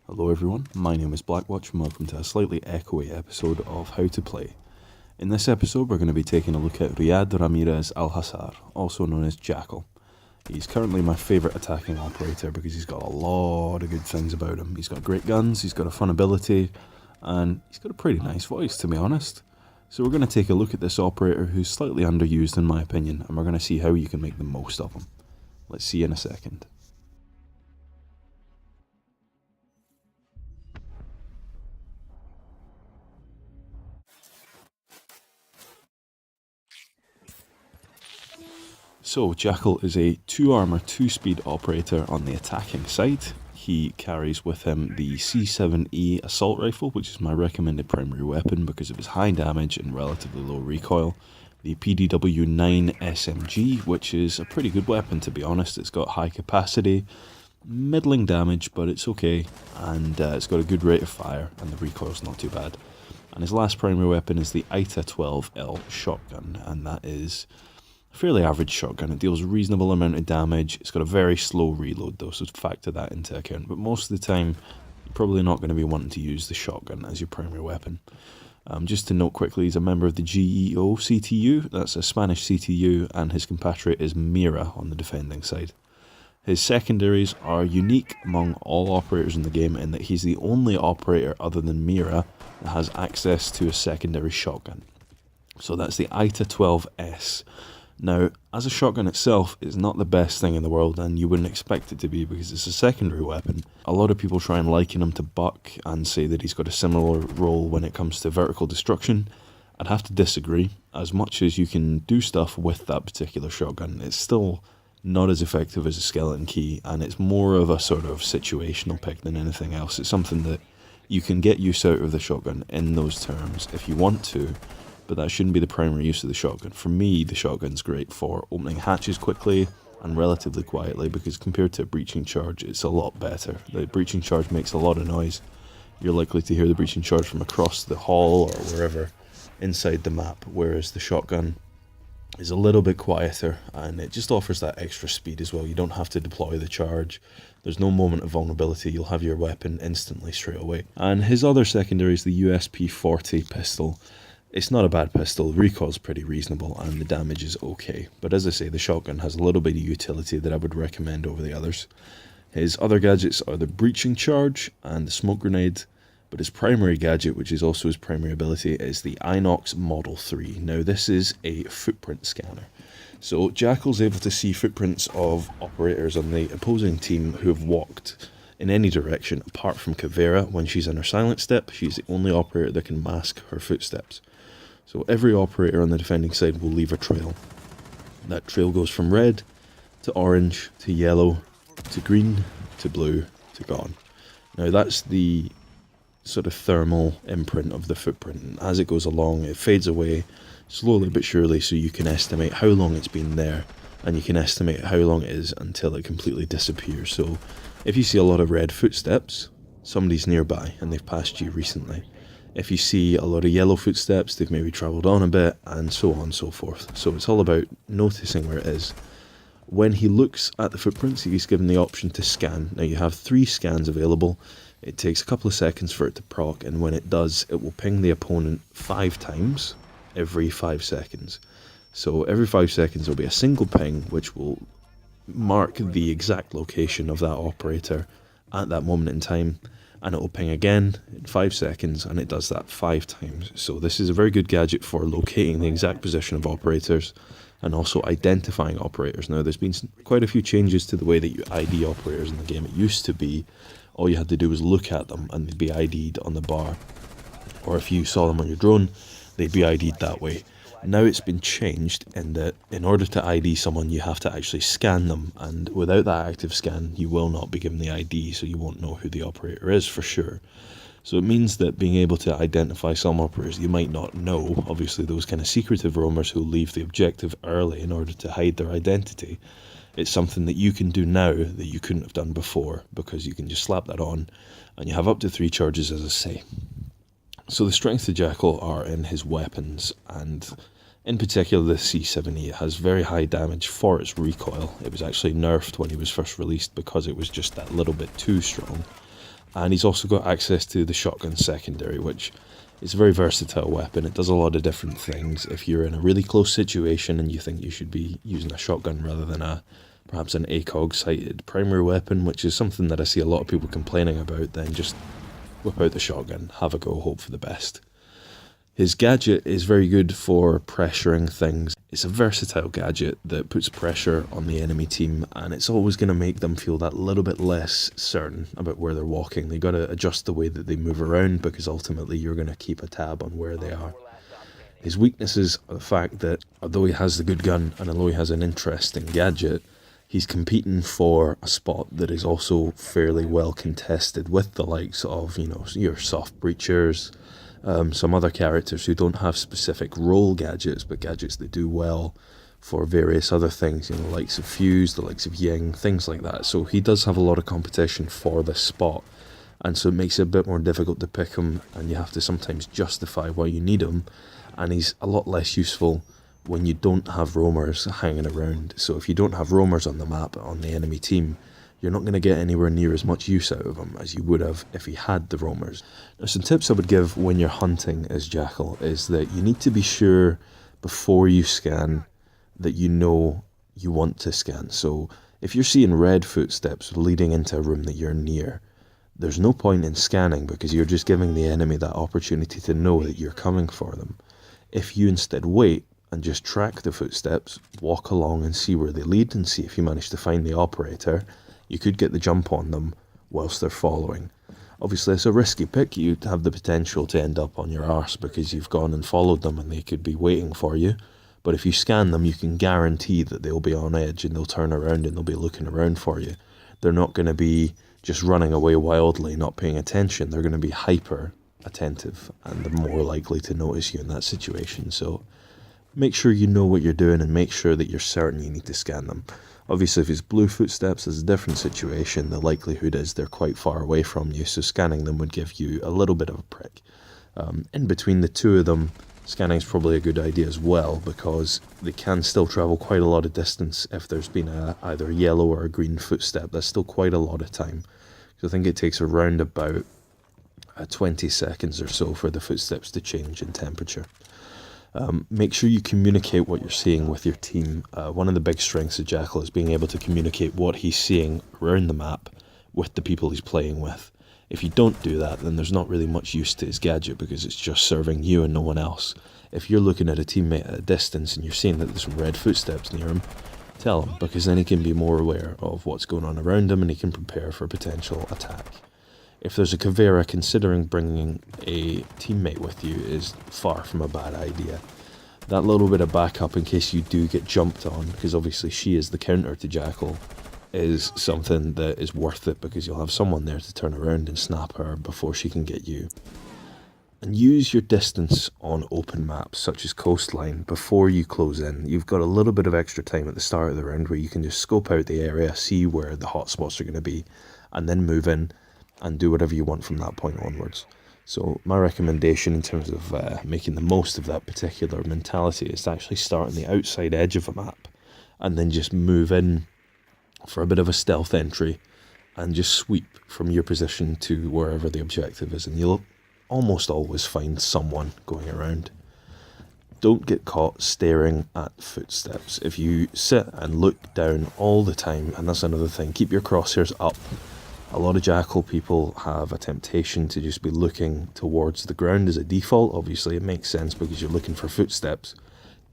Hello everyone, my name is BlackWatch and welcome to a slightly echoey episode of How to Play. In this episode we're going to be taking a look at Riyad Ramirez Alhasar, also known as Jackal. He's currently my favourite attacking operator because he's got a lot of good things about him. He's got great guns, he's got a fun ability, and he's got a pretty nice voice, to be honest. So we're going to take a look at this operator who's slightly underused in my opinion, and we're going to see how you can make the most of him. Let's see in a second. So Jackal is a 2 armor 2 speed operator on the attacking side. He carries with him the C7E assault rifle, which is my recommended primary weapon because of its high damage and relatively low recoil. The PrdW9 SMG, which is a pretty good weapon to be honest. It's got high capacity, middling damage, but it's okay, and it's got a good rate of fire and the recoil's not too bad. And his last primary weapon is the ITA-12L shotgun, and that is fairly average shotgun. It deals a reasonable amount of damage. It's got a very slow reload though, so factor that into account. But most of the time, you're probably not going to be wanting to use the shotgun as your primary weapon. Just to note quickly, he's a member of the GEO CTU. That's a Spanish CTU, and his compatriot is Mira on the defending side. His secondaries are unique among all operators in the game in that he's the only operator other than Mira that has access to a secondary shotgun. So that's the ITA-12S. Now, as a shotgun itself, it's not the best thing in the world, and you wouldn't expect it to be because it's a secondary weapon. A lot of people try and liken him to Buck and say that he's got a similar role when it comes to vertical destruction. I'd have to disagree. As much as you can do stuff with that particular shotgun, it's still not as effective as a skeleton key, and it's more of a sort of situational pick than anything else. It's something that you can get use out of the shotgun in those terms if you want to, but that shouldn't be the primary use of the shotgun. For me, the shotgun's great for opening hatches quickly and relatively quietly, because compared to a breaching charge, it's a lot better. The breaching charge makes a lot of noise. You're likely to hear the breaching charge from across the hall or wherever inside the map, whereas the shotgun is a little bit quieter, and it just offers that extra speed as well. You don't have to deploy the charge. There's no moment of vulnerability. You'll have your weapon instantly straight away. And his other secondary is the USP-40 pistol. It's not a bad pistol, the recoil's pretty reasonable, and the damage is okay. But as I say, the shotgun has a little bit of utility that I would recommend over the others. His other gadgets are the breaching charge and the smoke grenade, but his primary gadget, which is also his primary ability, is the Inox Model 3. Now this is a footprint scanner. So Jackal's able to see footprints of operators on the opposing team who have walked in any direction apart from Kavera. When she's in her silent step, she's the only operator that can mask her footsteps. So every operator on the defending side will leave a trail. That trail goes from red to orange to yellow to green to blue to gone. Now that's the sort of thermal imprint of the footprint, and as it goes along it fades away slowly but surely, so you can estimate how long it's been there, and you can estimate how long it is until it completely disappears. So if you see a lot of red footsteps, somebody's nearby and they've passed you recently. If you see a lot of yellow footsteps, they've maybe travelled on a bit, and so on and so forth. So it's all about noticing where it is. When he looks at the footprints, he's given the option to scan. Now you have 3 scans available. It takes a couple of seconds for it to proc, and when it does, it will ping the opponent 5 times every 5 seconds. So every 5 seconds there'll be a single ping which will mark the exact location of that operator at that moment in time, and it will ping again in 5 seconds, and it does that 5 times. So this is a very good gadget for locating the exact position of operators and also identifying operators. Now there's been quite a few changes to the way that you ID operators in the game. It used to be all you had to do was look at them and they'd be ID'd on the bar, or if you saw them on your drone, they'd be ID'd that way. Now it's been changed in that in order to ID someone you have to actually scan them, and without that active scan you will not be given the ID, so you won't know who the operator is for sure. So it means that being able to identify some operators you might not know, obviously those kind of secretive roamers who leave the objective early in order to hide their identity, it's something that you can do now that you couldn't have done before, because you can just slap that on and you have up to 3 charges, as I say. So the strengths of Jackal are in his weapons, and in particular the C7E. It has very high damage for its recoil. It was actually nerfed when he was first released because it was just that little bit too strong. And he's also got access to the shotgun secondary, which is a very versatile weapon. It does a lot of different things. If you're in a really close situation and you think you should be using a shotgun rather than perhaps an ACOG-sighted primary weapon, which is something that I see a lot of people complaining about, then just whip out the shotgun, have a go, hope for the best. His gadget is very good for pressuring things. It's a versatile gadget that puts pressure on the enemy team, and it's always going to make them feel that little bit less certain about where they're walking. They got to adjust the way that they move around, because ultimately you're going to keep a tab on where they are. His weaknesses are the fact that although he has the good gun and although he has an interesting gadget, he's competing for a spot that is also fairly well contested with the likes of, your soft breachers, some other characters who don't have specific role gadgets, but gadgets that do well for various other things, the likes of Fuse, the likes of Ying, things like that. So he does have a lot of competition for this spot, and so it makes it a bit more difficult to pick him, and you have to sometimes justify why you need him, and he's a lot less useful when you don't have roamers hanging around. So if you don't have roamers on the map on the enemy team, you're not going to get anywhere near as much use out of him as you would have if he had the roamers. Now, some tips I would give when you're hunting as Jackal is that you need to be sure before you scan that you know you want to scan. So if you're seeing red footsteps leading into a room that you're near, there's no point in scanning, because you're just giving the enemy that opportunity to know that you're coming for them. If you instead wait and just track the footsteps, walk along and see where they lead, and see if you manage to find the operator, you could get the jump on them whilst they're following. Obviously, it's a risky pick. You have the potential to end up on your arse because you've gone and followed them and they could be waiting for you. But if you scan them, you can guarantee that they'll be on edge and they'll turn around and they'll be looking around for you. They're not going to be just running away wildly, not paying attention. They're going to be hyper attentive, and they're more likely to notice you in that situation. So make sure you know what you're doing and make sure that you're certain you need to scan them. Obviously, if it's blue footsteps, it's a different situation. The likelihood is they're quite far away from you, so scanning them would give you a little bit of a prick. In between the two of them, scanning is probably a good idea as well, because they can still travel quite a lot of distance. If there's been either a yellow or a green footstep, that's still quite a lot of time. So I think it takes around about 20 seconds or so for the footsteps to change in temperature. Make sure you communicate what you're seeing with your team. One of the big strengths of Jackal is being able to communicate what he's seeing around the map with the people he's playing with. If you don't do that, then there's not really much use to his gadget, because it's just serving you and no one else. If you're looking at a teammate at a distance and you're seeing that there's some red footsteps near him, tell him, because then he can be more aware of what's going on around him and he can prepare for a potential attack. If there's a Kavera, considering bringing a teammate with you is far from a bad idea. That little bit of backup in case you do get jumped on, because obviously she is the counter to Jackal, is something that is worth it, because you'll have someone there to turn around and snap her before she can get you. And use your distance on open maps such as Coastline before you close in. You've got a little bit of extra time at the start of the round where you can just scope out the area, see where the hotspots are going to be, and then move in and do whatever you want from that point onwards. So my recommendation in terms of making the most of that particular mentality is to actually start on the outside edge of a map and then just move in for a bit of a stealth entry and just sweep from your position to wherever the objective is, and you'll almost always find someone going around. Don't get caught staring at footsteps. If you sit and look down all the time, and that's another thing, keep your crosshairs up. A lot of Jackal people have a temptation to just be looking towards the ground as a default. Obviously, it makes sense because you're looking for footsteps.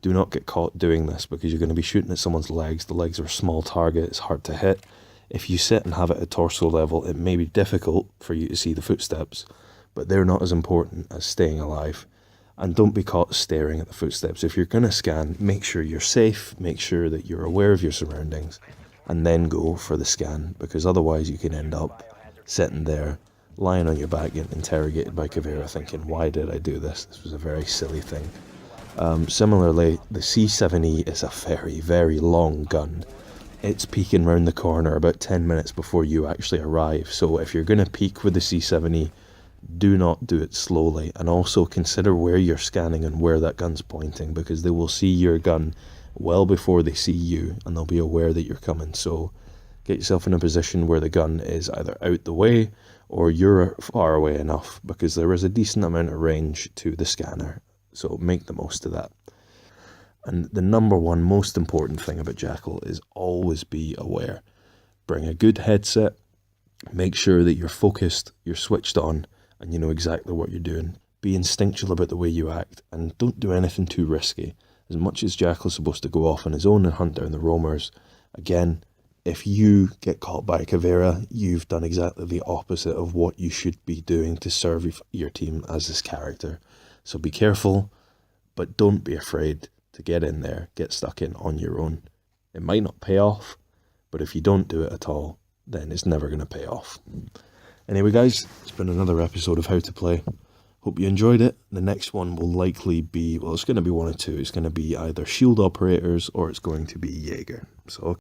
Do not get caught doing this, because you're going to be shooting at someone's legs. The legs are a small target, it's hard to hit. If you sit and have it at torso level, it may be difficult for you to see the footsteps, but they're not as important as staying alive. And don't be caught staring at the footsteps. If you're going to scan, make sure you're safe, make sure that you're aware of your surroundings, and then go for the scan, because otherwise you can end up sitting there, lying on your back, getting interrogated by Kavera, thinking, why did I do this? This was a very silly thing. Similarly, the C7E is a very, very long gun. It's peeking round the corner about 10 minutes before you actually arrive. So if you're going to peek with the C7E, do not do it slowly. And also consider where you're scanning and where that gun's pointing, because they will see your gun well before they see you, and they'll be aware that you're coming. So get yourself in a position where the gun is either out the way or you're far away enough, because there is a decent amount of range to the scanner, so make the most of that. And the number one most important thing about Jackal is always be aware. Bring a good headset, make sure that you're focused, you're switched on, and you know exactly what you're doing. Be instinctual about the way you act, and don't do anything too risky. As much as Jackal's supposed to go off on his own and hunt down the roamers, again, if you get caught by a Caveira, you've done exactly the opposite of what you should be doing to serve your team as this character. So be careful, but don't be afraid to get in there, get stuck in on your own. It might not pay off, but if you don't do it at all, then it's never going to pay off. Anyway guys, it's been another episode of How to Play. Hope you enjoyed it. The next one will likely be, well, it's going to be one or two. It's going to be either shield operators or it's going to be Jäger. So